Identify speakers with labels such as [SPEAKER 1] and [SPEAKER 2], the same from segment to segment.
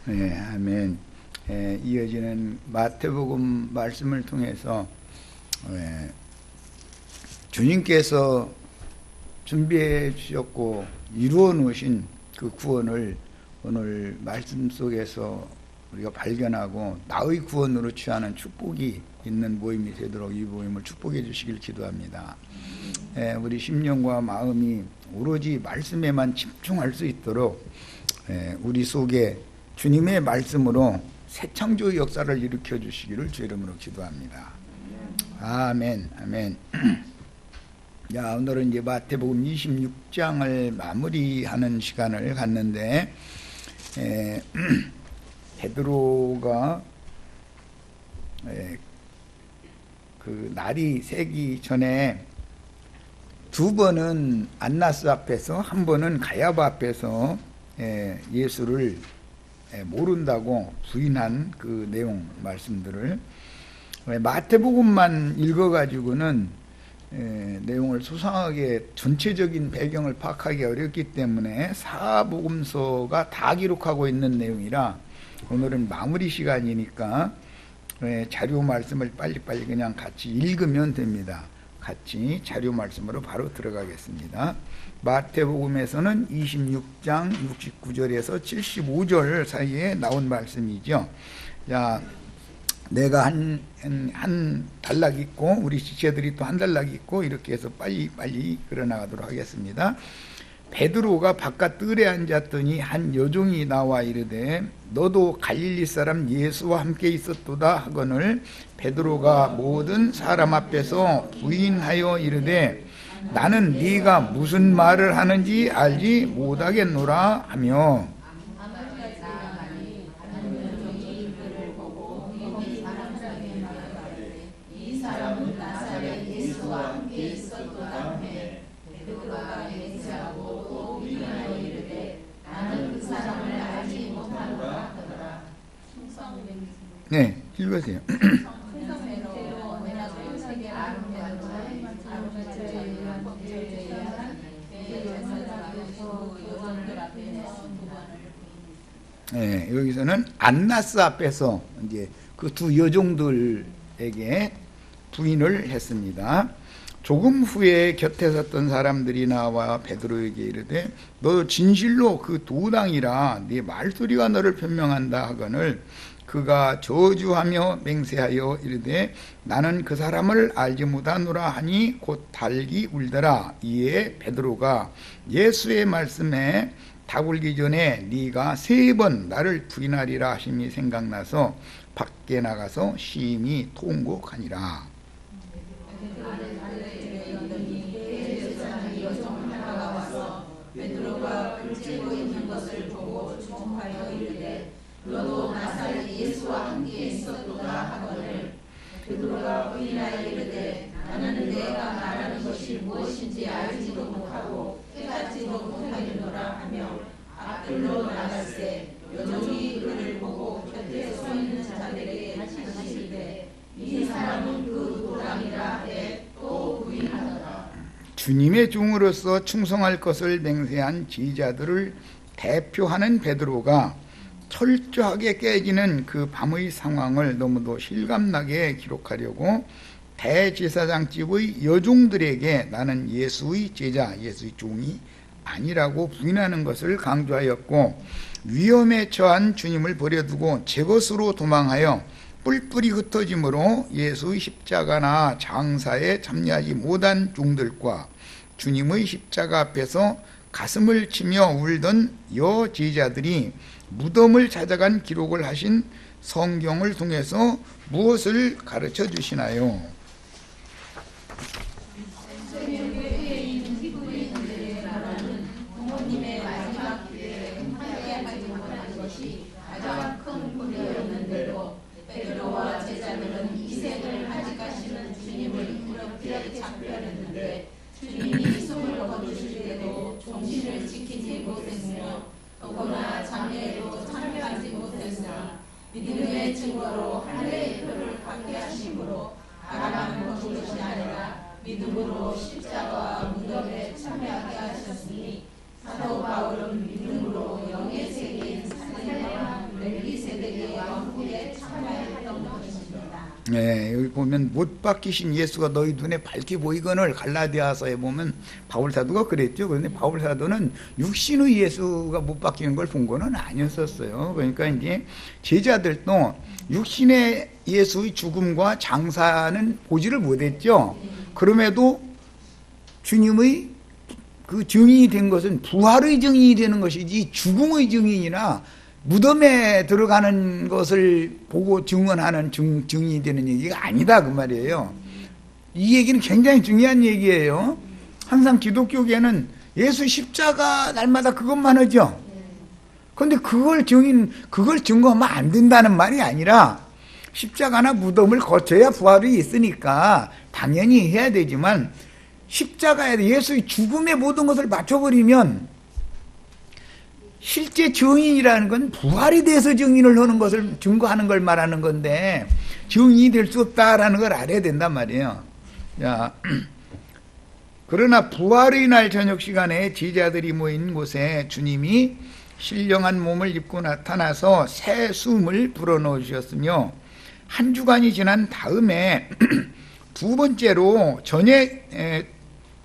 [SPEAKER 1] 네, 아멘. 이어지는 마태복음 말씀을 통해서 주님께서 준비해 주셨고 이루어 놓으신 그 구원을 오늘 말씀 속에서 우리가 발견하고 나의 구원으로 취하는 축복이 있는 모임이 되도록 이 모임을 축복해 주시길 기도합니다. 우리 심령과 마음이 오로지 말씀에만 집중할 수 있도록 우리 속에 주님의 말씀으로 새 창조의 역사를 일으켜 주시기를 주 이름으로 기도합니다. 아멘, 아멘. 자, 오늘은 이제 마태복음 26장을 마무리하는 시간을 갖는데, 베드로가 그 날이 새기 전에 두 번은 안나스 앞에서, 한 번은 가야바 앞에서 예수를 모른다고 부인한 그 내용 말씀들을 마태복음만 읽어가지고는 내용을 소상하게 전체적인 배경을 파악하기 어렵기 때문에 사복음서가 다 기록하고 있는 내용이라 오늘은 마무리 시간이니까 자료 말씀을 빨리빨리 그냥 같이 읽으면 됩니다. 같이 자료 말씀으로 바로 들어가겠습니다. 마태복음에서는 26장 69절에서 75절 사이에 나온 말씀이죠. 자, 내가 한 단락 있고 우리 지체들이 또 한 단락 있고 이렇게 해서 빨리 끌어나가도록 하겠습니다. 베드로가 바깥 뜰에 앉았더니 한 여종이 나와 이르되 너도 갈릴리 사람 예수와 함께 있었도다 하거늘 베드로가 모든 사람 앞에서 부인하여 이르되 나는 네가 무슨 말을 하는지 알지 못하겠노라 하며 네, 읽으세요. 네, 여기서는 안나스 앞에서 이제 그 두 여종들에게 부인을 했습니다. 조금 후에 곁에 섰던 사람들이 나와 베드로에게 이르되 너 진실로 그 도당이라 네 말소리가 너를 변명한다 하거늘 그가 저주하며 맹세하여 이르되 나는 그 사람을 알지 못하노라 하니 곧 달기 울더라. 이에 베드로가 예수의 말씀에 닭 울기 전에 네가 3번 나를 부인하리라 하심이 생각나서 밖에 나가서 심히 통곡하니라.
[SPEAKER 2] 너도 나사렛 예수와 함께 있었도다 하거늘 베드로가 부인하여 이르되 나는 내가 말하는 것이 무엇인지 알지도 못하고 깨닫지도 못하겠노라 하며 앞길로 나갈새 여종이 그를 보고 곁에 서 있는 자들에게 하시되 이 사람은 그 도당이라 하되 또 부인하더라.
[SPEAKER 1] 주님의 종으로서 충성할 것을 맹세한 지휘자들을 대표하는 베드로가 철저하게 깨지는 그 밤의 상황을 너무도 실감나게 기록하려고 대제사장집의 여종들에게 나는 예수의 제자, 예수의 종이 아니라고 부인하는 것을 강조하였고 위험에 처한 주님을 버려두고 제 것으로 도망하여 뿔뿔이 흩어짐으로 예수의 십자가나 장사에 참여하지 못한 종들과 주님의 십자가 앞에서 가슴을 치며 울던 여제자들이 무덤을 찾아간 기록을 하신 성경을 통해서 무엇을 가르쳐 주시나요?
[SPEAKER 2] 부모님의 마지막 기회에 함께하지 못한 것이 가장 큰 본이었는데도 베드로와 제자들은 희생을 아직 하시는 주님을 이렇게 작별했는데 주님이 숨을 거두실 때도 정신을 지키지 못했으며 더구나 장례에도 참여하지 못했으나 믿음의 증거로 할례의 표를 받게 하심으로 바라만 보는 것이 아니라 믿음으로 십자가와 무덤에 참여하게 하셨으니 사도 바울은 믿음으로 영의 세계인 살레와
[SPEAKER 1] 네, 여기 보면 못 박히신 예수가 너희 눈에 밝게 보이거늘 갈라디아서에 보면 바울사도가 그랬죠. 그런데 바울사도는 육신의 예수가 못 박히는 걸 본 거는 아니었었어요. 그러니까 이제 제자들도 육신의 예수의 죽음과 장사는 보지를 못했죠. 그럼에도 주님의 그 증인이 된 것은 부활의 증인이 되는 것이지 죽음의 증인이나 무덤에 들어가는 것을 보고 증언하는 증인이 되는 얘기가 아니다 그 말이에요. 이 얘기는 굉장히 중요한 얘기예요. 항상 기독교계는 예수 십자가 날마다 그것만 하죠. 그런데 그걸 증거하면 안 된다는 말이 아니라 십자가나 무덤을 거쳐야 부활이 있으니까 당연히 해야 되지만 십자가에 예수의 죽음의 모든 것을 맞춰버리면 실제 증인이라는 건 부활에 대해서 증인을 하는 것을 증거하는 걸 말하는 건데 증인이 될 수 없다라는 걸 알아야 된단 말이에요. 자, 그러나 부활의 날 저녁 시간에 제자들이 모인 곳에 주님이 신령한 몸을 입고 나타나서 새 숨을 불어넣어 주셨으며 한 주간이 지난 다음에 두 번째로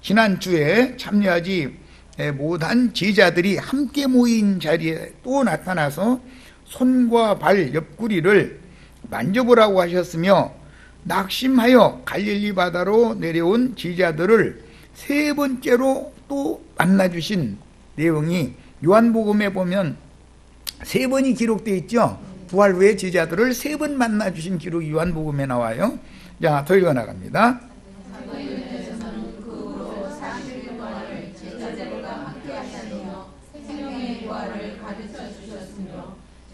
[SPEAKER 1] 지난주에 참여하지 못한 제자들이 함께 모인 자리에 또 나타나서 손과 발 옆구리를 만져보라고 하셨으며 낙심하여 갈릴리 바다로 내려온 제자들을 세 번째로 또 만나주신 내용이 요한복음에 보면 세 번이 기록되어 있죠. 부활 후에 제자들을 세 번 만나주신 기록이 요한복음에 나와요. 자, 더 읽어나갑니다.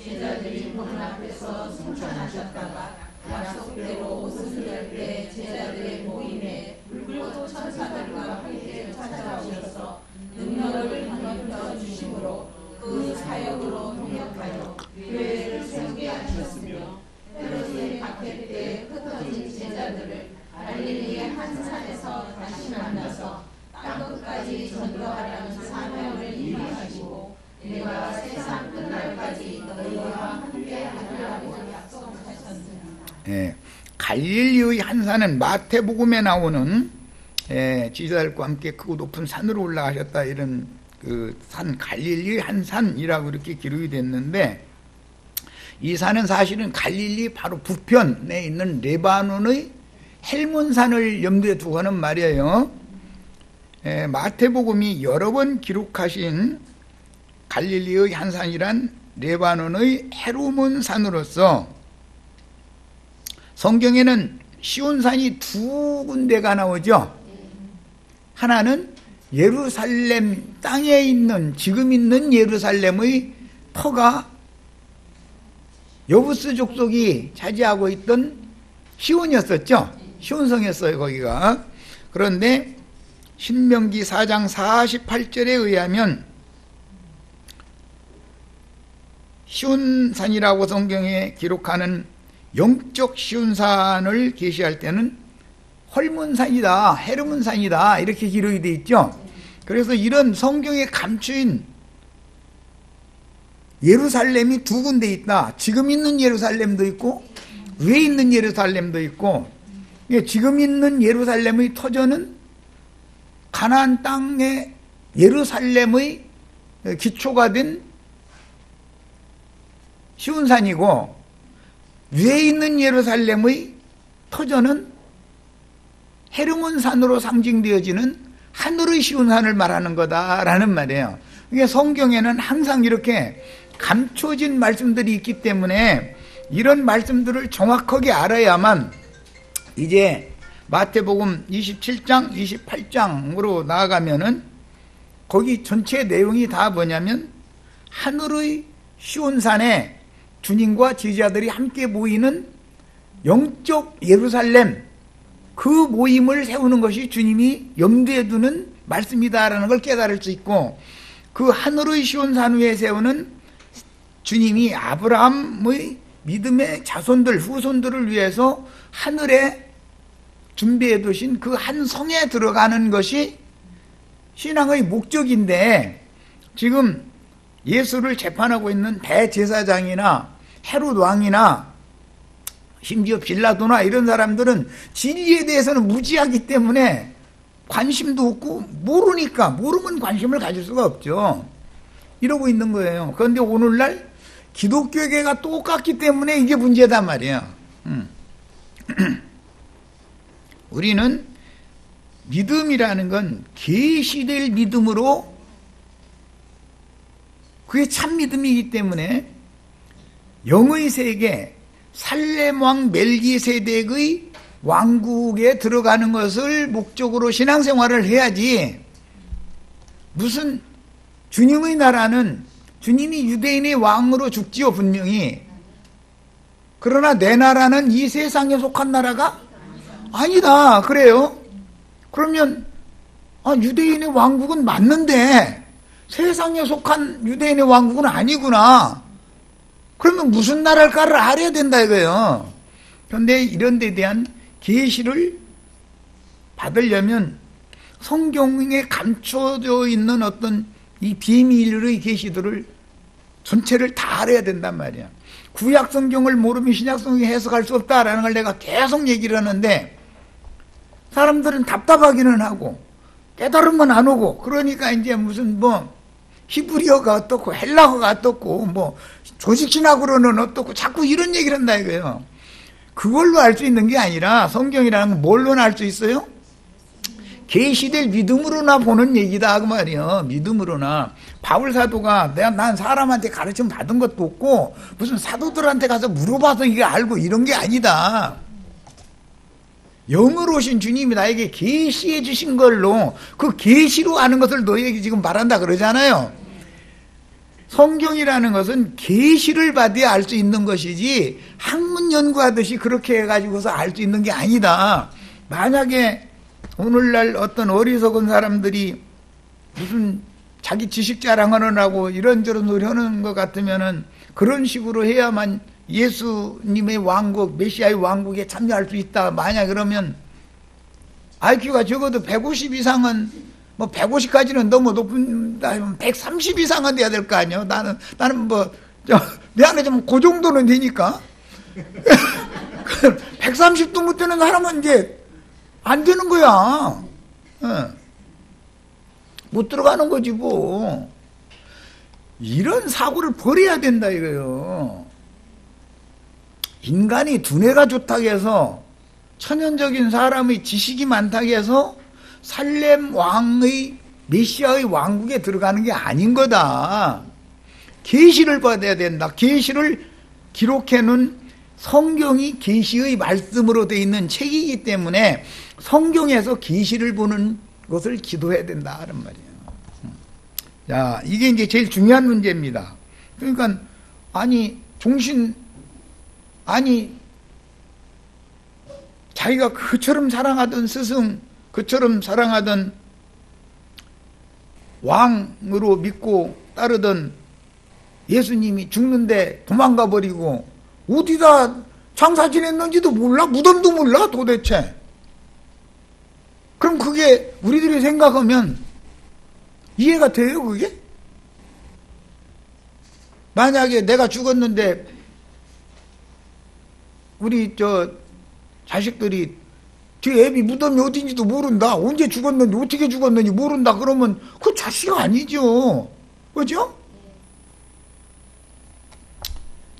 [SPEAKER 2] 제자들이 문 앞에서 승천하셨다가 약속대로 오순절 때 제자들의 모임에 불꽃 천사들과 함께 찾아오셔서 능력을 더해 주심으로 그 사역으로 동역하여 교회를 세우게 하셨으며 헤롯의 박해 때 흩어진 제자들을 갈릴리의 한 산에서 다시 만나서 땅끝까지 전도하라는 사명을 임하시고 내가 세상 끝날까지 너희와 함께 하리라고 약속하셨습니다.
[SPEAKER 1] 예, 갈릴리의 한 산은 마태복음에 나오는 제자들과 함께 크고 높은 산으로 올라가셨다 이런 그 산 갈릴리 한 산이라고 이렇게 기록이 됐는데 이 산은 사실은 갈릴리 바로 북편에 있는 레바논의 헬몬산을 염두에 두고는 말이에요. 마태복음이 여러 번 기록하신 갈릴리의 한 산이란 레바논의 헤르몬 산으로서 성경에는 시온산이 두 군데가 나오죠. 하나는 예루살렘 땅에 있는 지금 있는 예루살렘의 터가 여부스 족속이 차지하고 있던 시온이었었죠. 시온성이었어요 거기가. 그런데 신명기 4장 48절에 의하면 시온산이라고 성경에 기록하는 영적 시온산을 계시할 때는 헐몬산이다, 헤르몬산이다 이렇게 기록이 되어 있죠. 그래서 이런 성경에 감추인 예루살렘이 두 군데 있다. 지금 있는 예루살렘도 있고 위에 있는 예루살렘도 있고 지금 있는 예루살렘의 터전은 가나안 땅의 예루살렘의 기초가 된 시온산이고 위에 있는 예루살렘의 터전은 헤르몬산으로 상징되어지는 하늘의 시온산을 말하는 거다라는 말이에요. 이게 성경에는 항상 이렇게 감춰진 말씀들이 있기 때문에 이런 말씀들을 정확하게 알아야만 이제 마태복음 27장, 28장으로 나아가면은 거기 전체 내용이 다 뭐냐면 하늘의 시온산에 주님과 제자들이 함께 모이는 영적 예루살렘 그 모임을 세우는 것이 주님이 염두에 두는 말씀이다라는 걸 깨달을 수 있고 그 하늘의 시온산 위에 세우는 주님이 아브라함의 믿음의 자손들 후손들을 위해서 하늘에 준비해 두신 그 한 성에 들어가는 것이 신앙의 목적인데 지금 예수를 재판하고 있는 대제사장이나 헤롯 왕이나 심지어 빌라도나 이런 사람들은 진리에 대해서는 무지하기 때문에 관심도 없고 모르니까, 모르면 관심을 가질 수가 없죠. 이러고 있는 거예요. 그런데 오늘날 기독교계가 똑같기 때문에 이게 문제단 말이에요. 우리는 믿음이라는 건 계시될 믿음으로, 그게 참 믿음이기 때문에 영의 세계 살렘 왕 멜기세덱의 왕국에 들어가는 것을 목적으로 신앙생활을 해야지, 무슨 주님의 나라는 주님이 유대인의 왕으로 죽지요 분명히. 그러나 내 나라는 이 세상에 속한 나라가 아니다 그래요. 그러면 유대인의 왕국은 맞는데 세상에 속한 유대인의 왕국은 아니구나. 그러면 무슨 나라일까를 알아야 된다 이거예요. 그런데 이런 데 대한 계시를 받으려면 성경에 감춰져 있는 어떤 이 비밀의 계시들을 전체를 다 알아야 된단 말이야. 구약 성경을 모르면 신약 성경 해석할 수 없다라는 걸 내가 계속 얘기를 하는데, 사람들은 답답하기는 하고 깨달으면 안 오고, 그러니까 이제 무슨 히브리어가 어떻고 헬라어가 어떻고 조직신학으로는 어떻고 자꾸 이런 얘기를 한다 이거예요. 그걸로 알 수 있는 게 아니라 성경이라는 건 뭘로 알 수 있어요? 계시될 믿음으로나 보는 얘기다 그 말이에요. 믿음으로나. 바울 사도가 난 사람한테 가르침 받은 것도 없고 무슨 사도들한테 가서 물어봐서 이게 알고 이런 게 아니다. 영으로 오신 주님이 나에게 계시해 주신 걸로, 그 계시로 아는 것을 너희에게 지금 말한다 그러잖아요. 성경이라는 것은 계시를 받아야 알 수 있는 것이지 학문 연구하듯이 그렇게 해가지고서 알 수 있는 게 아니다. 만약에 오늘날 어떤 어리석은 사람들이 무슨 자기 지식 자랑하느라고 이런저런 소리 하는 것 같으면은 그런 식으로 해야만 예수님의 왕국, 메시아의 왕국에 참여할 수 있다. 만약 그러면 IQ가 적어도 150 이상은, 150까지는 너무 높은, 130 이상은 돼야 될 거 아니에요. 나는 내 안에 좀 그 정도는 되니까. 130도 못 되는 사람은 이제 안 되는 거야. 못 들어가는 거지 뭐. 이런 사고를 버려야 된다 이거예요. 인간이 두뇌가 좋다고 해서, 천연적인 사람의 지식이 많다고 해서 살렘 왕의 메시아의 왕국에 들어가는 게 아닌 거다. 계시를 받아야 된다. 계시를 기록해놓은 성경이 계시의 말씀으로 되어 있는 책이기 때문에 성경에서 계시를 보는 것을 기도해야 된다 하는 말이에요. 자, 이게 이제 제일 중요한 문제입니다. 그러니까 자기가 그처럼 사랑하던 스승, 그처럼 사랑하던 왕으로 믿고 따르던 예수님이 죽는데 도망가 버리고 어디다 장사 지냈는지도 몰라? 무덤도 몰라 도대체. 그럼 그게 우리들이 생각하면 이해가 돼요 그게? 만약에 내가 죽었는데 우리 자식들이 제 애비 무덤이 어딘지도 모른다, 언제 죽었는지 어떻게 죽었는지 모른다 그러면 그 자식 아니죠. 그죠?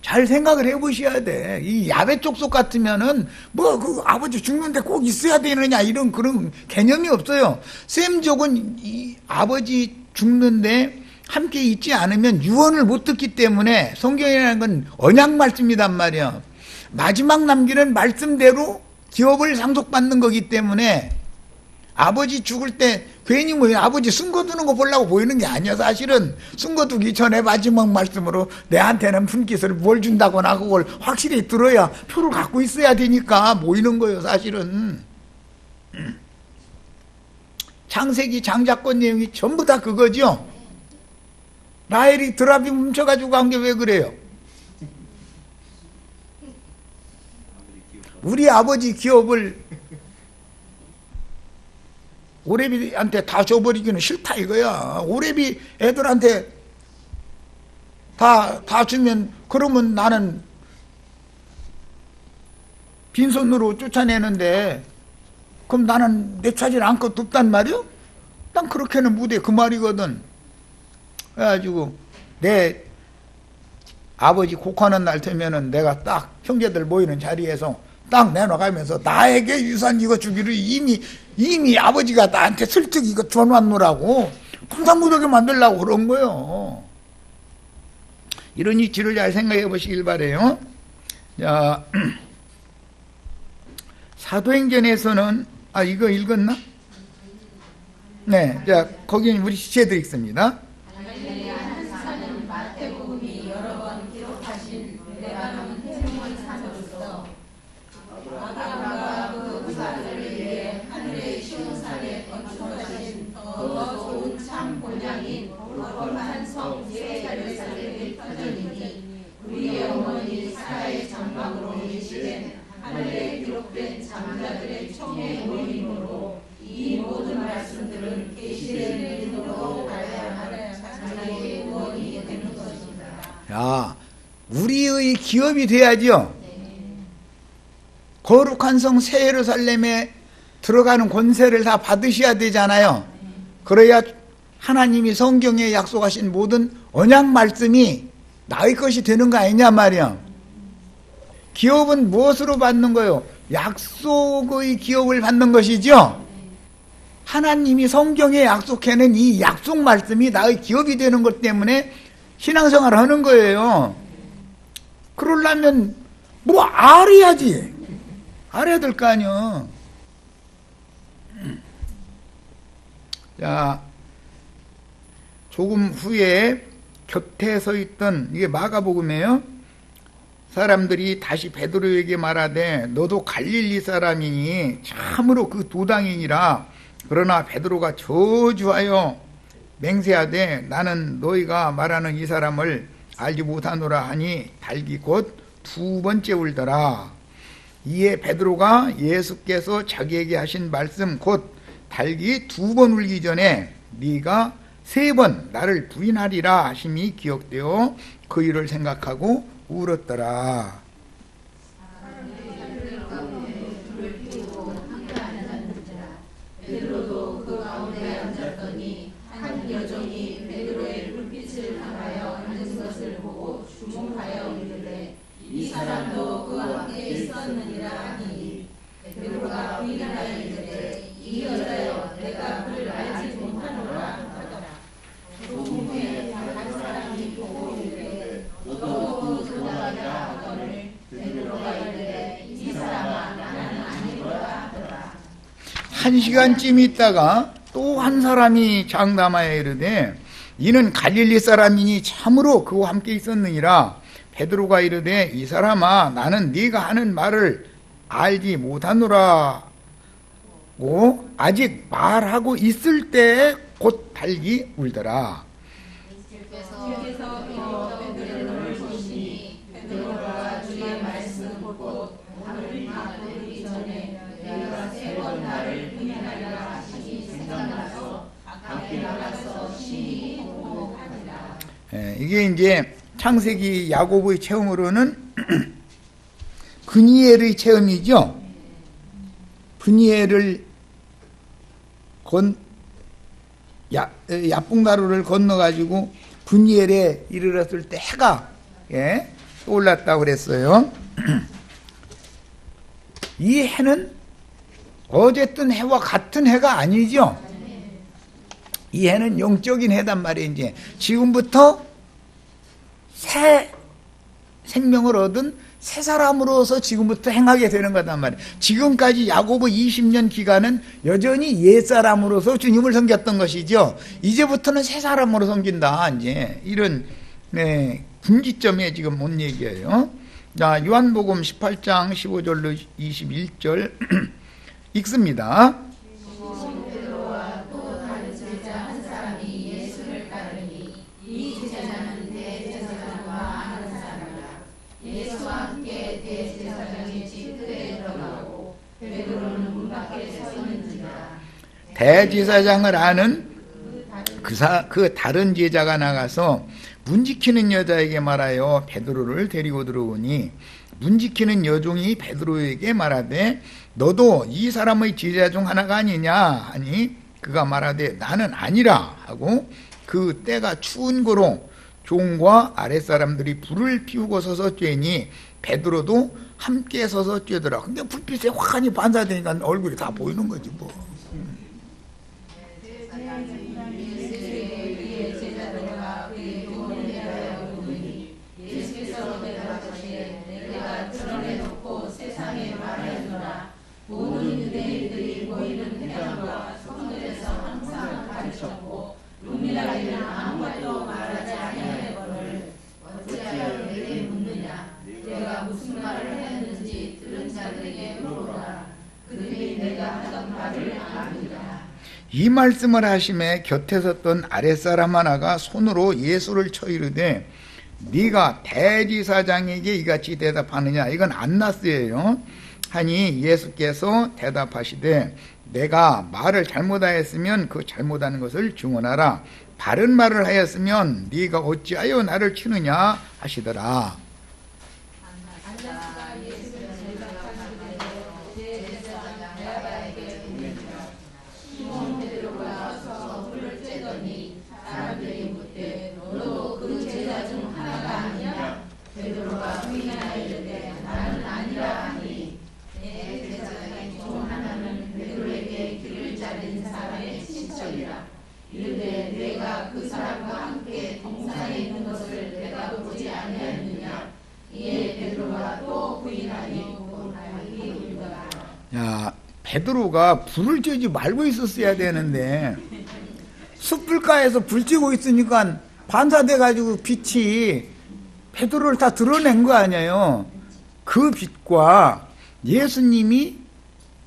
[SPEAKER 1] 잘 생각을 해보셔야 돼. 이 야베 족속 같으면은 그 아버지 죽는데 꼭 있어야 되느냐 이런 그런 개념이 없어요. 셈족은 이 아버지 죽는데 함께 있지 않으면 유언을 못 듣기 때문에 성경이라는 건 언약 말씀이단 말이야. 마지막 남기는 말씀대로 기업을 상속받는 거기 때문에 아버지 죽을 때 괜히 아버지 쓴거두는 거 보려고 보이는 게 아니야. 사실은 쓴거두기 전에 마지막 말씀으로 내한테는 분깃을 뭘 준다거나 그걸 확실히 들어야 표를 갖고 있어야 되니까 모이는 거예요 사실은. 창세기 장자권 내용이 전부 다 그거죠. 라헬이 드랍이 훔쳐가지고 간 게 왜 그래요? 우리 아버지 기업을 오레비한테 다 줘버리기는 싫다 이거야. 오레비 애들한테 다 주면 그러면 나는 빈손으로 쫓아내는데 그럼 나는 내 차지를 안고 둡단 말이요? 난 그렇게는 못해. 그 말이거든. 그래가지고 내 아버지 곡하는 날 되면은 내가 딱 형제들 모이는 자리에서 딱 내놔가면서 나에게 유산 이거 주기를 이미 아버지가 나한테 슬쩍 이거 줘놨노라고 통상무더기 만들려고 그런 거요. 이런 이치를 잘 생각해 보시길 바래요. 자, 사도행전에서는 이거 읽었나? 네, 자 거기 우리 시체들 읽습니다.
[SPEAKER 2] 마태복음이 여러 번 기록하신 레바논 해성원 산으로서 아브라함과 그 후사들을 위해 하늘의 쉬운 산에 건축하신 더 좋은 참 본향인 거룩한 성 예루살렘의 터전이니 우리의 어머니 사라의 장막으로 예시된 하늘에 기록된 장자들의 총회 모임으로 이 모든 말씀들은 계시된 믿음으로 발견하는 자기의 의원이 되는 것입니다.
[SPEAKER 1] 야, 우리의 기업이 돼야죠. 거룩한 성 새 예루살렘에 들어가는 권세를 다 받으셔야 되잖아요. 그래야 하나님이 성경에 약속하신 모든 언약 말씀이 나의 것이 되는 거 아니냐 말이야. 기업은 무엇으로 받는 거예요? 약속의 기업을 받는 것이죠. 하나님이 성경에 약속해낸 이 약속 말씀이 나의 기업이 되는 것 때문에 신앙생활을 하는 거예요. 그러려면 뭐 알아야지. 알아야 될 거 아니야. 자, 조금 후에 곁에 서 있던 이게 마가복음이에요. 사람들이 다시 베드로에게 말하되 너도 갈릴리 사람이니 참으로 그 도당이니라. 그러나 베드로가 저주하여 맹세하되 나는 너희가 말하는 이 사람을 알지 못하노라 하니 달기 곧 두 번째 울더라. 이에 베드로가 예수께서 자기에게 하신 말씀 곧 달기 두 번 울기 전에 네가 세 번 나를 부인하리라 하심이 기억되어 그 일을 생각하고 울었더라.
[SPEAKER 2] 베드로도 그 가운데 앉았더니 한 여종이 베드로의 불빛을 향하여 앉은 것을 보고 주목하여 이르되 이 사람도 그와 함께 있었느니라 하니 베드로가 부인하여 이르되 이 여자여 내가 그를 알지 못하노라 하더라. 조금 후에 다른 사람이 보고 이르되 너도 그 도당이라 하거늘 베드로가 이르되 이 사람아 나는 아니로라 하더라.
[SPEAKER 1] 1시간쯤 있다가 또 한 사람이 장담하여 이르되 이는 갈릴리 사람이니 참으로 그와 함께 있었느니라. 베드로가 이르되 이 사람아 나는 네가 하는 말을 알지 못하노라고 아직 말하고 있을 때 곧 달기 울더라.
[SPEAKER 2] 주께서 베드로를 보시니 베드로가 주의 말씀 곧 답을 받기 전에 내가 세 번 나를 부인하리라 하시니 생각나서 밖에 나가서 심히 공복하니라.
[SPEAKER 1] 이게 이제 창세기 야곱의 체험으로는 브니엘의 체험이죠. 브니엘을 야뽕가루를 건너가지고 브니엘에 이르렀을 때 해가 떠올랐다고 그랬어요. 이 해는 어쨌든 해와 같은 해가 아니죠. 이 해는 영적인 해단 말이에요. 이제 지금부터 새 생명을 얻은 새 사람으로서 지금부터 행하게 되는 거단 말이에요. 지금까지 야곱의 20년 기간은 여전히 옛사람으로서 주님을 섬겼던 것이죠. 이제부터는 새 사람으로 섬긴다. 이제 이런 분기점에 지금 온 얘기예요. 자, 요한복음 18장 15절로 21절 읽습니다.
[SPEAKER 2] 베드로와 또 다른 제자 한 사람이 예수를 따르니 이 제자는 대제사장과 아는 사람이라. 예수와 함께 대제사장의 집들에 들어가고 베드로는 문 밖에 섰는지라.
[SPEAKER 1] 대제사장을 아는 그 다른 제자가 나가서 문 지키는 여자에게 말하여 베드로를 데리고 들어오니 문 지키는 여종이 베드로에게 말하되 너도 이 사람의 제자 중 하나가 아니냐 하니 그가 말하되 나는 아니라 하고 그 때가 추운 거로 종과 아랫사람들이 불을 피우고 서서 쬐니 베드로도 함께 서서 쬐더라. 근데 불빛에 환히 반사되니까 얼굴이 다 보이는 거지 뭐. 이 말씀을 하심에 곁에 섰던 아랫사람 하나가 손으로 예수를 쳐 이르되 네가 대지사장에게 이같이 대답하느냐. 이건 안나스예요. 하니 예수께서 대답하시되 내가 말을 잘못하였으면 그 잘못하는 것을 증언하라. 바른 말을 하였으면 네가 어찌하여 나를 치느냐 하시더라. 야, 베드로가 불을 쬐지 말고 있었어야 되는데 숯불가에서 불 쬐고 있으니까 반사돼 가지고 빛이 베드로를 다 드러낸 거 아니에요. 그 빛과 예수님이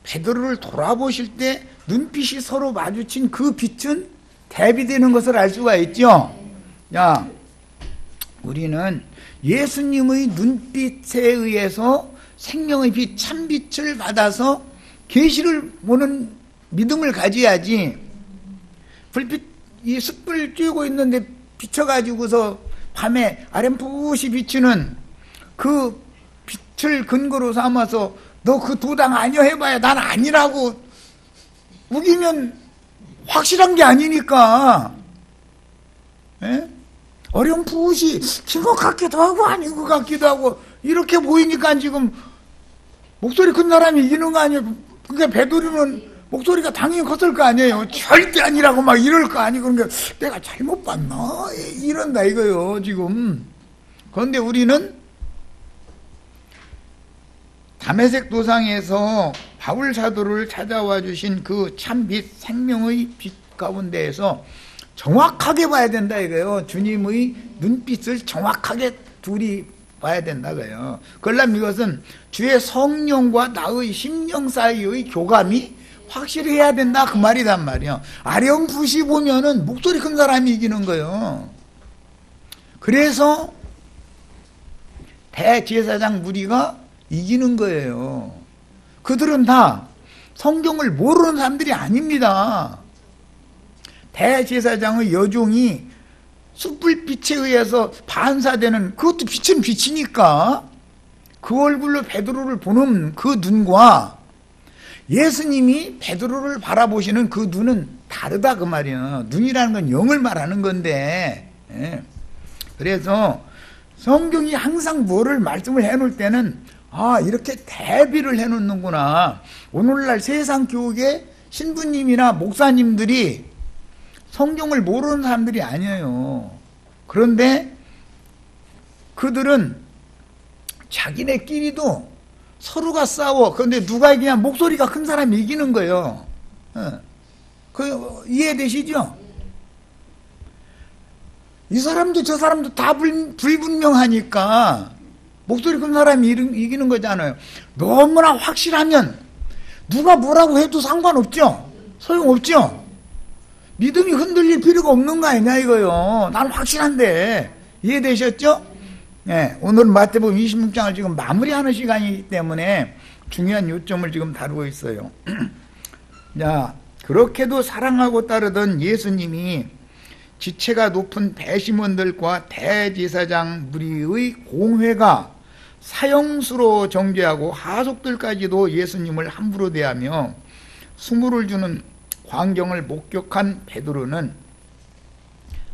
[SPEAKER 1] 베드로를 돌아보실 때 눈빛이 서로 마주친 그 빛은 대비되는 것을 알 수가 있죠. 야, 우리는 예수님의 눈빛에 의해서 생명의 빛, 참빛을 받아서 계시를 보는 믿음을 가져야지. 불빛, 이 숯불 쬐고 있는데 비춰가지고서 밤에 아렘풋이 비치는 그 빛을 근거로 삼아서 너 그 도당 아니여 해봐야 난 아니라고 우기면 확실한 게 아니니까. 에? 어렴풋이 킨 것 같기도 하고 아닌 것 같기도 하고 이렇게 보이니까 지금 목소리 큰 사람이 이기는 거 아니에요. 그러니까 베드로는 목소리가 당연히 컸을 거 아니에요. 절대 아니라고 막 이럴 거 아니고 그러니까 내가 잘못 봤나 이런다 이거요 지금. 그런데 우리는 다메섹 도상에서 바울 사도를 찾아와 주신 그 참빛 생명의 빛 가운데에서 정확하게 봐야 된다 이거예요. 주님의 눈빛을 정확하게 둘이 봐야 된다고요. 그러려면 이것은 주의 성령과 나의 심령 사이의 교감이 확실해야 된다 그 말이단 말이에요. 아령풋이 보면은 목소리 큰 사람이 이기는 거예요. 그래서 대제사장 무리가 이기는 거예요. 그들은 다 성경을 모르는 사람들이 아닙니다. 대제사장의 여종이 숯불빛에 의해서 반사되는 그것도 빛은 빛이니까 그 얼굴로 베드로를 보는 그 눈과 예수님이 베드로를 바라보시는 그 눈은 다르다 그 말이에요. 눈이라는 건 영을 말하는 건데. 그래서 성경이 항상 뭐를 말씀을 해놓을 때는 아 이렇게 대비를 해놓는구나. 오늘날 세상 교육의 신부님이나 목사님들이 성경을 모르는 사람들이 아니에요. 그런데 그들은 자기네끼리도 서로가 싸워. 그런데 누가 이기냐? 목소리가 큰 사람이 이기는 거예요. 그 이해되시죠? 이 사람도 저 사람도 다 불분명하니까 목소리 큰 사람이 이기는 거잖아요. 너무나 확실하면 누가 뭐라고 해도 상관없죠? 소용없죠? 믿음이 흔들릴 필요가 없는 거 아니냐 이거요. 난 확실한데. 이해되셨죠? 네, 오늘은 마태복음 26장을 지금 마무리하는 시간이기 때문에 중요한 요점을 지금 다루고 있어요. 자, 그렇게도 사랑하고 따르던 예수님이 지체가 높은 배심원들과 대제사장 무리의 공회가 사형수로 정죄하고 하속들까지도 예수님을 함부로 대하며 수모를 주는 광경을 목격한 베드로는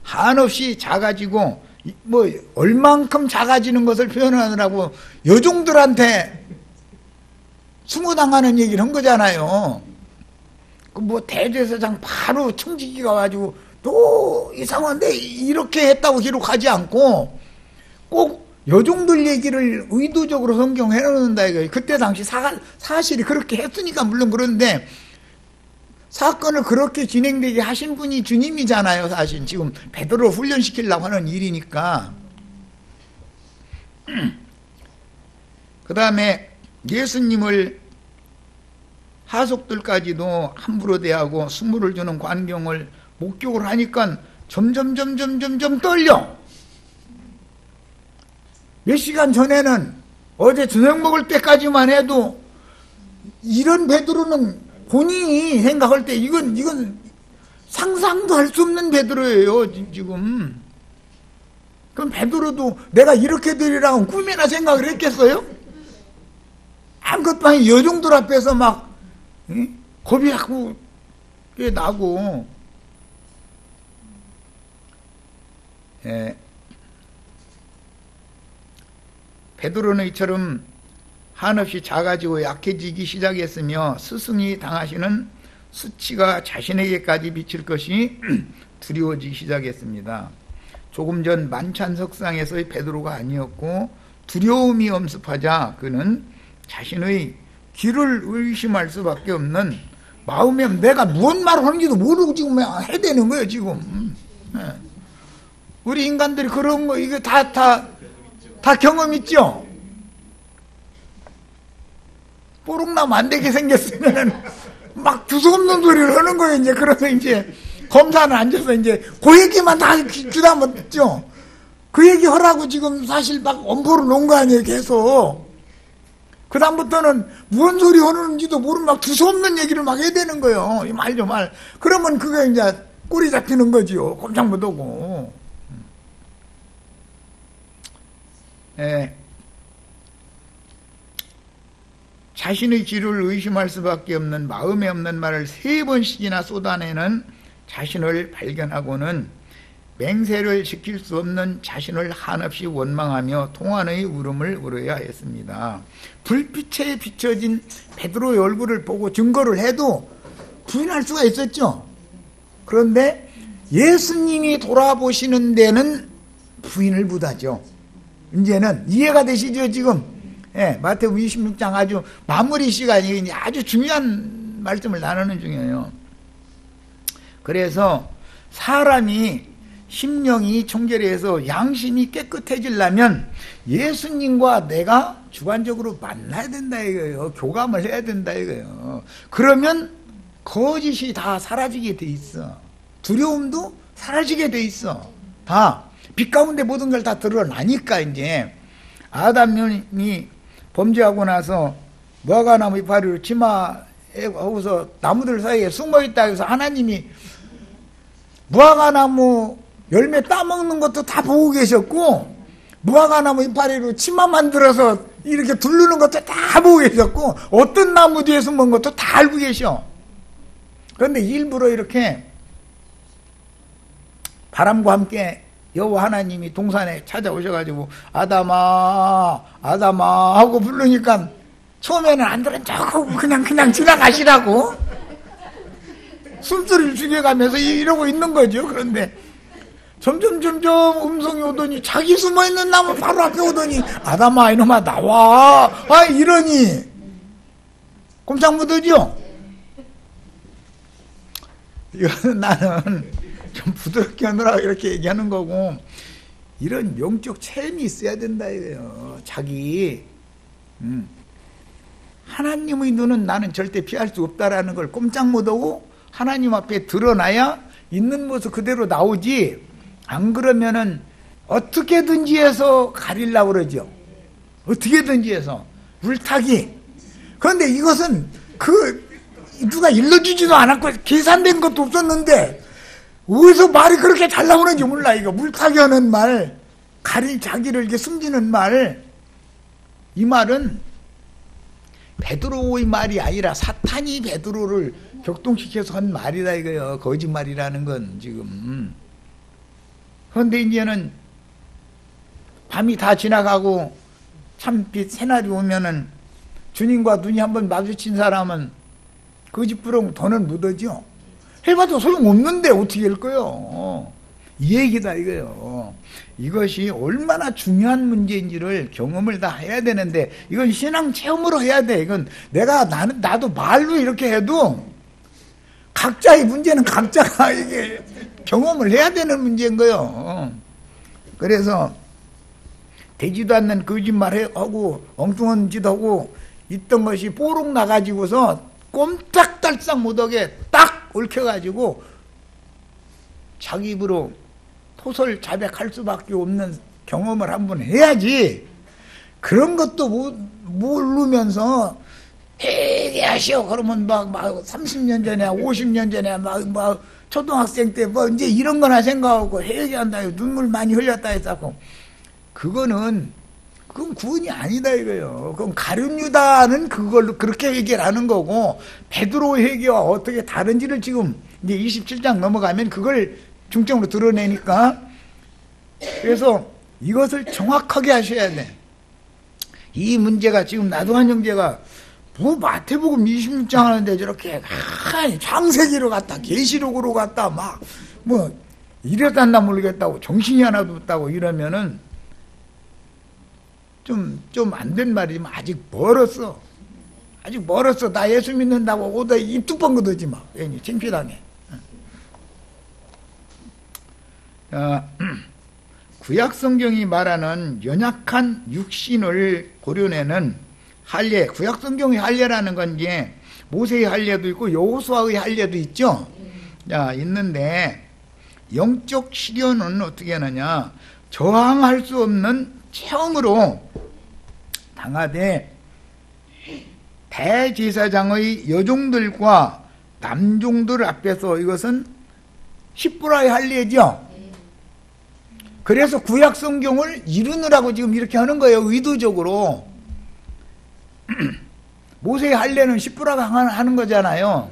[SPEAKER 1] 한없이 작아지고, 뭐 얼만큼 작아지는 것을 표현하느라고 여종들한테 수모당하는 얘기를 한 거잖아요. 그 뭐 대제사장 바로 청지기가 가지고 또 이상한데 이렇게 했다고 기록하지 않고 꼭 여종들 얘기를 의도적으로 성경에 해놓는다 이거예요. 그때 당시 사실이 그렇게 했으니까 물론 그런데 사건을 그렇게 진행되게 하신 분이 주님이잖아요. 사실 지금 베드로 훈련시키려고 하는 일이니까. 그 다음에 예수님을 하속들까지도 함부로 대하고 수모를 주는 광경을 목격을 하니까 점점 떨려. 몇 시간 전에는 어제 저녁 먹을 때까지만 해도 이런 베드로는 본인이 생각할 때 이건 상상도 할 수 없는 베드로예요 지금. 그럼 베드로도 내가 이렇게 되리라고 꿈이나 생각을 했겠어요? 아무것도 아닌 여종들 앞에서 막 겁이 자꾸 나고. 베드로는 이처럼 한없이 작아지고 약해지기 시작했으며 스승이 당하시는 수치가 자신에게까지 미칠 것이 두려워지기 시작했습니다. 조금 전 만찬석상에서의 베드로가 아니었고 두려움이 엄습하자 그는 자신의 길을 의심할 수밖에 없는 마음에 내가 무슨 말을 하는지도 모르고 지금 해대는 거예요 지금. 우리 인간들이 그런 거 이거 다 경험 있죠? 뽀록나면 안 되게 생겼으면 막 두서없는 소리를 하는 거예요, 이제. 그래서 이제 검사는 앉아서 이제 그 얘기만 다 귀담아 듣죠? 그 얘기 하라고 지금 사실 막 엄포를 놓은 거 아니에요, 계속. 그다음부터는 무슨 소리 하는지도 모르면 막 두서없는 얘기를 막 해야 되는 거예요. 이 말 좀 말. 그러면 그게 이제 꼬리 잡히는 거지요. 꼼짝 못 하고. 자신의 지를 의심할 수밖에 없는 마음에 없는 말을 3번씩이나 쏟아내는 자신을 발견하고는 맹세를 지킬 수 없는 자신을 한없이 원망하며 통한의 울음을 울어야 했습니다. 불빛에 비춰진 베드로의 얼굴을 보고 증거를 해도 부인할 수가 있었죠. 그런데 예수님이 돌아보시는 데는 부인을 못하죠. 이제는 이해가 되시죠 지금? 마태복음 26장 아주 마무리 시간이 아주 중요한 말씀을 나누는 중이에요. 그래서 사람이 심령이 청결해서 양심이 깨끗해지려면 예수님과 내가 주관적으로 만나야 된다 이거예요. 교감을 해야 된다 이거예요. 그러면 거짓이 다 사라지게 돼 있어. 두려움도 사라지게 돼 있어. 다 빛 가운데 모든 걸 다 드러나니까. 이제 아담이 범죄하고 나서 무화과나무 이파리로 치마에 하고서 나무들 사이에 숨어있다 해서 하나님이 무화과나무 열매 따먹는 것도 다 보고 계셨고 무화과나무 이파리로 치마 만들어서 이렇게 두르는 것도 다 보고 계셨고 어떤 나무 뒤에 숨은 것도 다 알고 계셔. 그런데 일부러 이렇게 바람과 함께 여호와 하나님이 동산에 찾아오셔가지고 아담아 아담아 하고 부르니까 처음에는 안 들은 척하고 그냥 지나가시라고 숨소리를 죽여가면서 이러고 있는 거죠. 그런데 점점 음성이 오더니 자기 숨어있는 나무 바로 앞에 오더니 아담아 이놈아 나와 이러니 꼼짝 못하죠. 이거는 나는 좀 부드럽게 하느라고 이렇게 얘기하는 거고 이런 영적 체험이 있어야 된다 이거예요. 자기 하나님의 눈은 나는 절대 피할 수 없다라는 걸 꼼짝 못하고 하나님 앞에 드러나야 있는 모습 그대로 나오지. 안 그러면은 어떻게든지 해서 가리려고 그러죠. 어떻게든지 해서 물타기. 그런데 이것은 누가 일러주지도 않았고 계산된 것도 없었는데 어디서 말이 그렇게 잘 나오는지 몰라. 이거 물타기 하는 말, 자기를 이렇게 숨기는 말, 이 말은 베드로의 말이 아니라 사탄이 베드로를 격동시켜서 한 말이다 이거예요. 거짓말이라는 건 지금. 그런데 이제는 밤이 다 지나가고 참빛 새날이 오면은 주님과 눈이 한번 마주친 사람은 거짓부렁 더는 묻어죠. 해봐도 소용없는데 어떻게 할 거요? 이 얘기다 이거요. 이것이 얼마나 중요한 문제인지를 경험을 다 해야 되는데, 이건 신앙 체험으로 해야 돼. 이건 나도 말로 이렇게 해도 각자의 문제는 각자가 이게 경험을 해야 되는 문제인 거요. 그래서 되지도 않는 거짓말하고 엉뚱한 짓 하고 있던 것이 뽀록 나가지고서 꼼짝달싹 못하게 딱 얽혀가지고 자기 입으로 토설 자백할 수밖에 없는 경험을 한번 해야지. 그런 것도 모르면서 얘기하시오 그러면 막 30년 전에 50년 전에 막 초등학생 때 뭐 이제 이런 거나 생각하고 얘기한다. 눈물 많이 흘렸다 했다고. 그건 구원이 아니다 이거요. 그럼 가룟 유다는 그걸로 그렇게 얘기를 하는 거고, 베드로의 회개와 어떻게 다른지를 지금 이제 27장 넘어가면 그걸 중점으로 드러내니까, 그래서 이것을 정확하게 하셔야 돼. 이 문제가 지금 나도한 형제가 뭐 마태복음 26장 하는데 저렇게 창세기로 갔다 계시록으로 갔다 막 뭐 이랬단다 모르겠다고 정신이 하나도 없다고 이러면은 좀 안 된 말이지만 아직 멀었어. 아직 멀었어. 나 예수 믿는다고 오다 입 뚜껑 걷어지 마. 괜히 창피당해. 구약 성경이 말하는 연약한 육신을 고려내는 할례, 구약 성경의 할례라는 건 이제 모세의 할례도 있고 여호수아의 할례도 있죠. 있는데 영적 시련은 어떻게 하느냐? 저항할 수 없는 체험으로 당하되 대제사장의 여종들과 남종들 앞에서, 이것은 십부라의 할례죠. 그래서 구약 성경을 이루느라고 지금 이렇게 하는 거예요. 의도적으로. 모세의 할례는 십부라가 하는 거잖아요.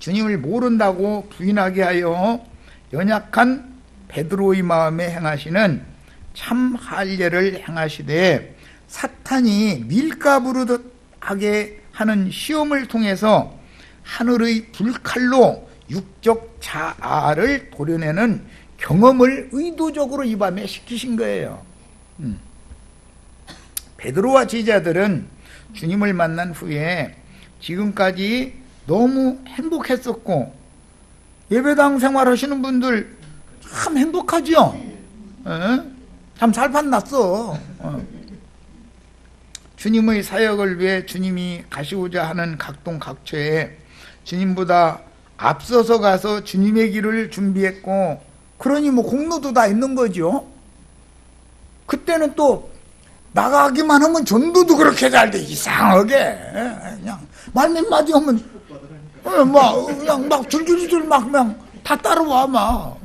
[SPEAKER 1] 주님을 모른다고 부인하게 하여 연약한 베드로의 마음에 행하시는 참 할례를 행하시되, 사탄이 밀가부르듯 하게 하는 시험을 통해서 하늘의 불칼로 육적 자아를 도려내는 경험을 의도적으로 이 밤에 시키신 거예요. 베드로와 제자들은 주님을 만난 후에 지금까지 너무 행복했었고, 예배당 생활하시는 분들 참 행복하죠? 참 살판났어. 주님의 사역을 위해 주님이 가시고자 하는 각동각처에 주님보다 앞서서 가서 주님의 길을 준비했고, 그러니 뭐 공로도 다 있는 거죠. 그때는 또 나가기만 하면 전도도 그렇게 잘 돼. 이상하게 그냥 말 몇 마디 하면 그냥 막 줄줄줄 막 그냥 다 따라와 막.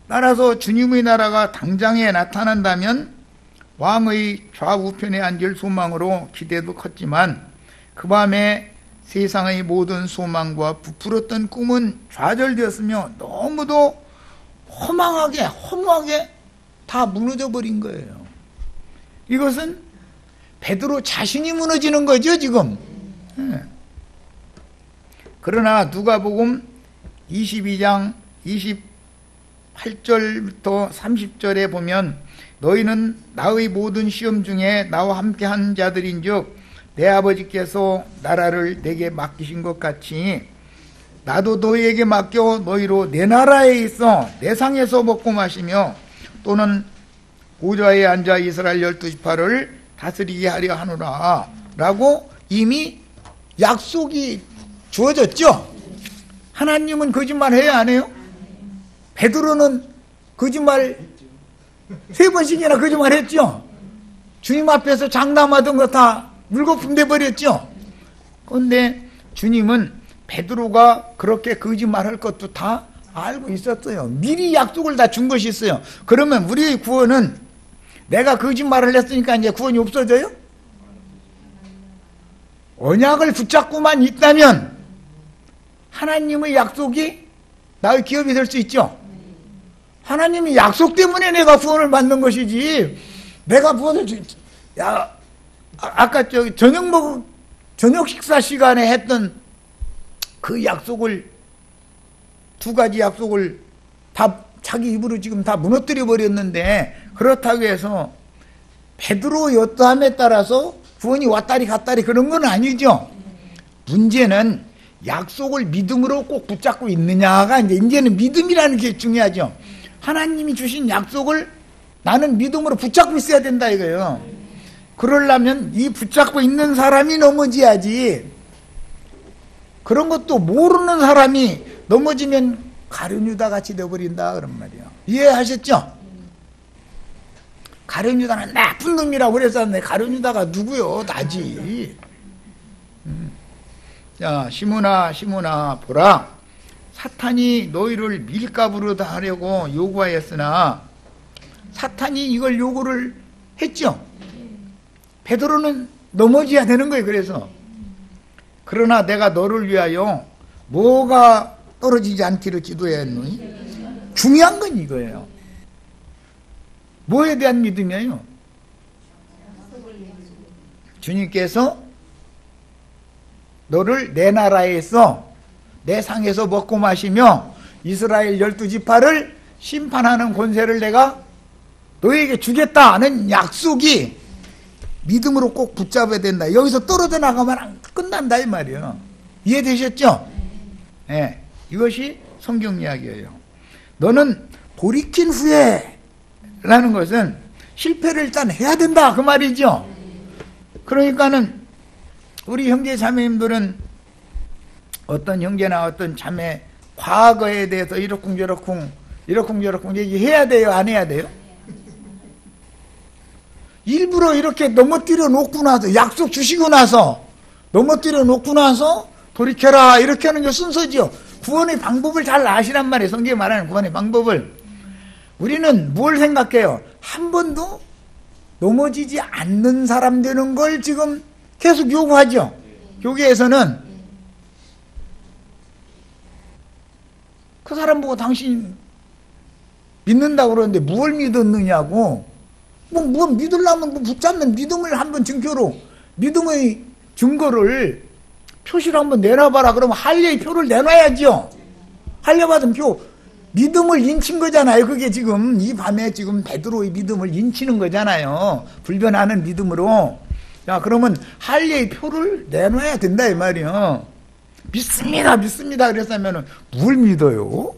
[SPEAKER 1] 따라서 주님의 나라가 당장에 나타난다면 왕의 좌우편에 앉을 소망으로 기대도 컸지만, 그 밤에 세상의 모든 소망과 부풀었던 꿈은 좌절되었으며 너무도 허무하게 다 무너져 버린 거예요. 이것은 베드로 자신이 무너지는 거죠 지금. 그러나 누가복음 22장 28절부터 30절에 보면, 너희는 나의 모든 시험 중에 나와 함께한 자들인즉 내 아버지께서 나라를 내게 맡기신 것 같이 나도 너희에게 맡겨 너희로 내 나라에 있어 내 상에서 먹고 마시며 또는 보좌에 앉아 이스라엘 12지파를 다스리게 하려 하노라 라고 이미 약속이 주어졌죠. 하나님은 거짓말 해야 안 해요? 베드로는 거짓말 3번씩이나 거짓말 했죠. 주님 앞에서 장담하던 거 다 물거품 돼버렸죠. 그런데 주님은 베드로가 그렇게 거짓말할 것도 다 알고 있었어요. 미리 약속을 다 준 것이 있어요. 그러면 우리의 구원은 내가 거짓말을 했으니까 이제 구원이 없어져요? 언약을 붙잡고만 있다면 하나님의 약속이 나의 기업이 될 수 있죠. 하나님의 약속 때문에 내가 구원을 받는 것이지, 내가 구원을 아까 저녁 식사 시간에 했던 그 약속을, 두 가지 약속을 다 자기 입으로 지금 다 무너뜨려 버렸는데, 그렇다고 해서 베드로 여떠함에 따라서 구원이 왔다리 갔다리 그런 건 아니죠. 문제는 약속을 믿음으로 꼭 붙잡고 있느냐가 이제는 믿음이라는 게 중요하죠. 하나님이 주신 약속을 나는 믿음으로 붙잡고 있어야 된다 이거예요. 그러려면 이 붙잡고 있는 사람이 넘어져야지, 그런 것도 모르는 사람이 넘어지면 가룟 유다 같이 되어버린다 그런 말이에요. 이해하셨죠? 가룟 유다는 나쁜 놈이라고 그랬었는데 가룟 유다가 누구요? 나지. 자, 시몬아 보라, 사탄이 너희를 밀가부로 다 하려고 요구하였으나, 사탄이 이걸 요구를 했죠. 베드로는 넘어져야 되는 거예요. 그래서 그러나 내가 너를 위하여 뭐가 떨어지지 않기를 기도해야 했노니, 중요한 건 이거예요. 뭐에 대한 믿음이에요? 주님께서 너를 내 나라에서 내 상에서 먹고 마시며 이스라엘 12지파를 심판하는 권세를 내가 너에게 주겠다는 약속이 믿음으로 꼭 붙잡아야 된다. 여기서 떨어져 나가면 끝난다 이 말이에요. 이해되셨죠? 네, 이것이 성경 이야기예요. 너는 돌이킨 후에 라는 것은 실패를 일단 해야 된다 그 말이죠. 그러니까는 우리 형제 자매님들은 어떤 형제나 어떤 자매 과거에 대해서 이러쿵저러쿵 얘기해야 돼요? 안 해야 돼요? 일부러 이렇게 넘어뜨려 놓고 나서, 약속 주시고 나서 넘어뜨려 놓고 나서 돌이켜라 이렇게 하는 게 순서지요. 구원의 방법을 잘 아시란 말이에요. 성경에 말하는 구원의 방법을. 우리는 뭘 생각해요? 한 번도 넘어지지 않는 사람 되는 걸 지금 계속 요구하죠. 교계에서는 그 사람 보고 당신 믿는다고 그러는데 뭘 믿었느냐고. 뭐 믿으려면 붙잡는 믿음을 한번 증표로, 믿음의 증거를 표시를 한번 내놔봐라. 그러면 할례의 표를 내놔야죠. 할례 받은 표, 믿음을 인친 거잖아요. 그게 지금 이 밤에 지금 베드로의 믿음을 인치는 거잖아요. 불변하는 믿음으로. 자, 그러면 할례의 표를 내놔야 된다 이 말이에요. 믿습니다 그랬으면은 뭘 믿어요?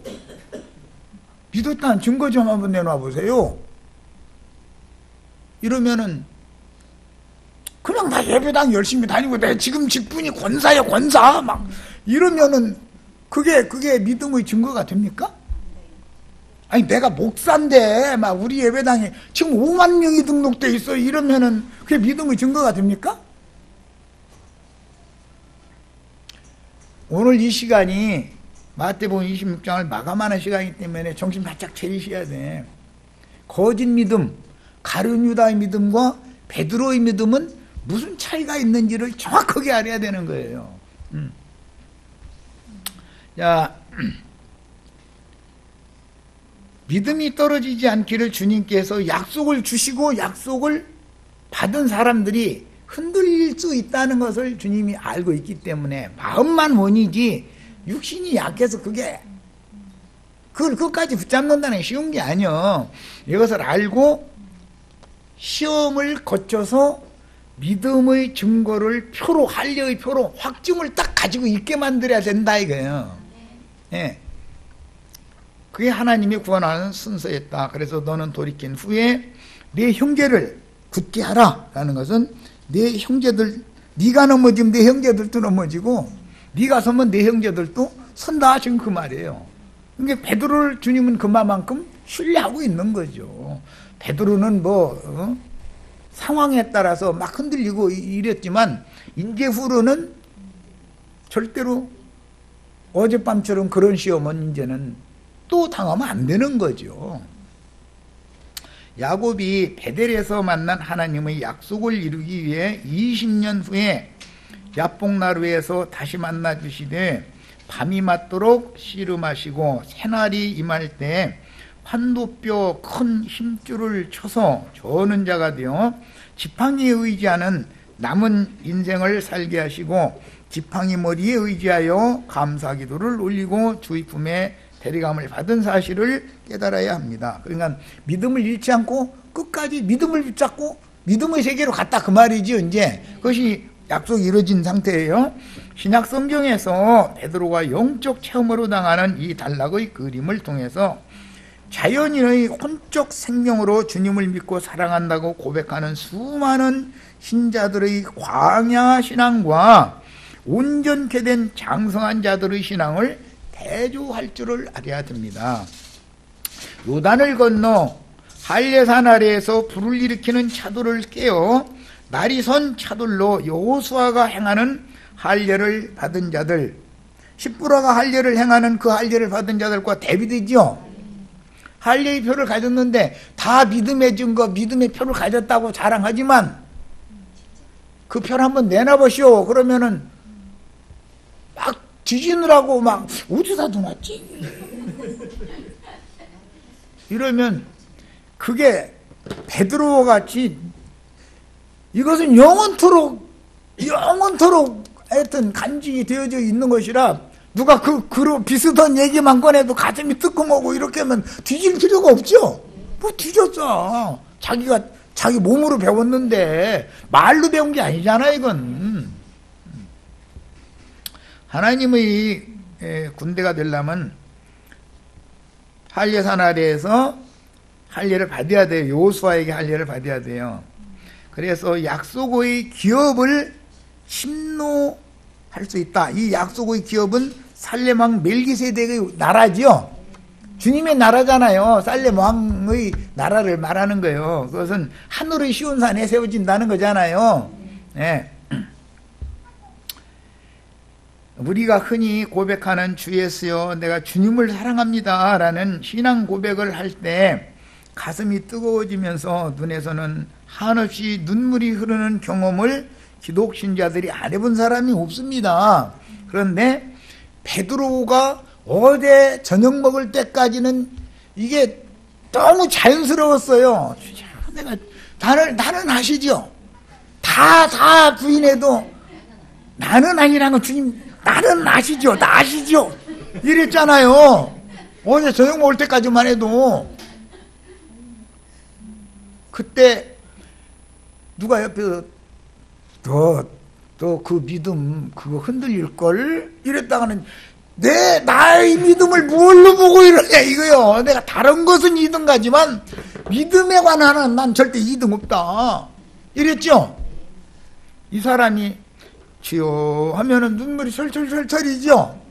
[SPEAKER 1] 믿었다는 증거 좀 한번 내놔 보세요. 이러면은 그냥 다 예배당 열심히 다니고 내 지금 직분이 권사야 권사 막 이러면은 그게 믿음의 증거가 됩니까? 아니 내가 목사인데 막 우리 예배당에 지금 5만 명이 등록돼 있어 이러면은 그게 믿음의 증거가 됩니까? 오늘 이 시간이 마태복음 26장을 마감하는 시간이기 때문에 정신 바짝 차리셔야 돼. 거짓 믿음, 가룟 유다의 믿음과 베드로의 믿음은 무슨 차이가 있는지를 정확하게 알아야 되는 거예요. 자, 믿음이 떨어지지 않기를 주님께서 약속을 주시고 약속을 받은 사람들이 흔들릴 수 있다는 것을 주님이 알고 있기 때문에 마음만 원이지 육신이 약해서 그걸 끝까지 붙잡는다는 게 쉬운 게 아니요. 이것을 알고 시험을 거쳐서 믿음의 증거를 표로, 할례의 표로 확증을 딱 가지고 있게 만들어야 된다 이거예요. 예. 그게 하나님이 구원하는 순서였다. 그래서 너는 돌이킨 후에 네 형제를 굳게 하라 라는 것은 네 형제들, 네가 넘어지면 네 형제들도 넘어지고 네가 서면 네 형제들도 선다 지금 그 말이에요. 그러니까 베드로를 주님은 그만큼 신뢰하고 있는 거죠. 베드로는 상황에 따라서 막 흔들리고 이랬지만 이제 후로는 절대로 어젯밤처럼 그런 시험은 이제는 또 당하면 안 되는 거죠. 야곱이 베델에서 만난 하나님의 약속을 이루기 위해 20년 후에 야복나루에서 다시 만나 주시되 밤이 맞도록 씨름하시고 새날이 임할 때 환도뼈 큰 힘줄을 쳐서 저는 자가 되어 지팡이에 의지하는 남은 인생을 살게 하시고 지팡이 머리에 의지하여 감사기도를 올리고 주의 품에 대리감을 받은 사실을 깨달아야 합니다. 그러니까 믿음을 잃지 않고 끝까지 믿음을 붙잡고 믿음의 세계로 갔다 그 말이죠. 이제 그것이 약속이 이루어진 상태예요. 신약 성경에서 베드로가 영적 체험으로 당하는 이 단락의 그림을 통해서 자연인의 혼적 생명으로 주님을 믿고 사랑한다고 고백하는 수많은 신자들의 광야 신앙과 온전케 된 장성한 자들의 신앙을 대조할 줄을 알아야 됩니다. 요단을 건너 할례산 아래에서 불을 일으키는 차돌을 깨어 날이 선 차돌로 여호수아가 행하는 할례를 받은 자들, 십부라가 할례를 행하는 그 할례를 받은 자들과 대비되죠. 할례의 표를 가졌는데 다 믿음의 증거, 믿음의 표를 가졌다고 자랑하지만 그 표를 한번 내놔보시오. 그러면은 막 뒤지느라고 막 어디다 두놨지? 이러면 그게 베드로 같이 이것은 영원토록 하여튼 간직이 되어져 있는 것이라 누가 그 비슷한 얘기만 꺼내도 가슴이 뜨끔하고 이렇게 하면 뒤질 필요가 없죠. 뭐 뒤졌어. 자기 몸으로 배웠는데 말로 배운 게 아니잖아 이건. 하나님의 군대가 되려면 할례산 아래에서 할례를 받아야 돼요. 여호수아에게 할례를 받아야 돼요. 그래서 약속의 기업을 심노할 수 있다. 이 약속의 기업은 살렘 왕 멜기세덱의 나라죠. 주님의 나라잖아요. 살렘 왕의 나라를 말하는 거예요. 그것은 하늘의 시온산에 세워진다는 거잖아요. 네. 우리가 흔히 고백하는 주 예수여 내가 주님을 사랑합니다 라는 신앙 고백을 할 때 가슴이 뜨거워지면서 눈에서는 한없이 눈물이 흐르는 경험을 기독신자들이 안 해본 사람이 없습니다. 그런데 베드로가 어제 저녁 먹을 때까지는 이게 너무 자연스러웠어요. 나는 아시죠? 다 부인해도 나는 아니라는 주님 나는 아시죠? 나 아시죠? 이랬잖아요. 어제 저녁 먹을 때까지만 해도. 그때 누가 옆에서 너 그 믿음 그거 흔들릴걸? 이랬다가는 나의 믿음을 뭘로 보고 이러냐 이거요. 내가 다른 것은 2등 가지만 믿음에 관한은 난 절대 2등 없다 이랬죠. 이 사람이 주여 하면은 눈물이 철철철철이죠.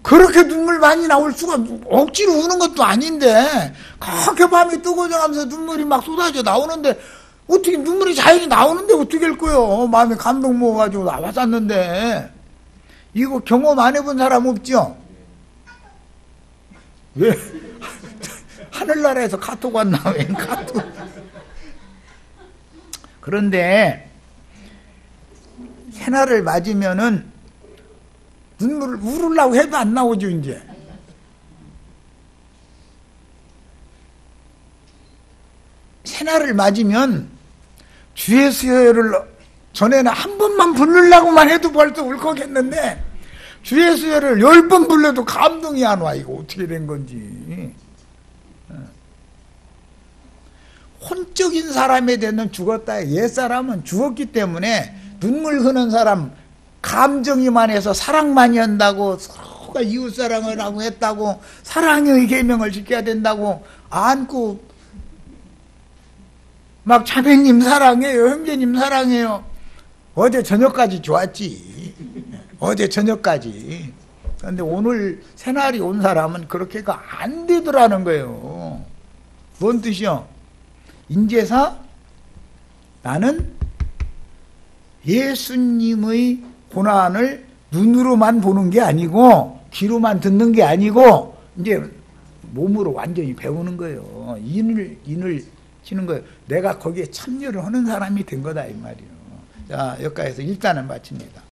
[SPEAKER 1] 그렇게 눈물 많이 나올 수가 억지로 우는 것도 아닌데 그렇게 밤이 뜨거워져가면서 눈물이 막 쏟아져 나오는데 어떻게 눈물이 자연히 나오는데 어떻게 할 거요. 마음에 감동 먹어가지고 나왔었는데 이거 경험 안 해본 사람 없죠? 왜? 하늘나라에서 카톡 왔나? 왜 카톡? 그런데 새날을 맞으면은 눈물을 울으려고 해도 안 나오죠, 이제. 새날을 맞으면 주의 수요를 전에는 한 번만 부르려고만 해도 벌써 울컥했는데 주의 수요를 10번 불러도 감동이 안 와. 이거 어떻게 된 건지. 혼적인 사람에 대해서는 죽었다. 옛사람은 죽었기 때문에 눈물 흐는 사람 감정이만 해서 사랑만이 한다고 서로가 이웃사랑을 하고 했다고 사랑의 계명을 지켜야 된다고 안고 막 자매님 사랑해요 형제님 사랑해요. 어제 저녁까지 좋았지. 어제 저녁까지. 그런데 오늘 새날이 온 사람은 그렇게가 안 되더라는 거예요. 뭔 뜻이요? 인제사 나는 예수님의 고난을 눈으로만 보는 게 아니고 귀로만 듣는 게 아니고 이제 몸으로 완전히 배우는 거예요. 인을 치는 거예요. 내가 거기에 참여를 하는 사람이 된 거다 이 말이에요. 자, 여기까지서 1단을 마칩니다.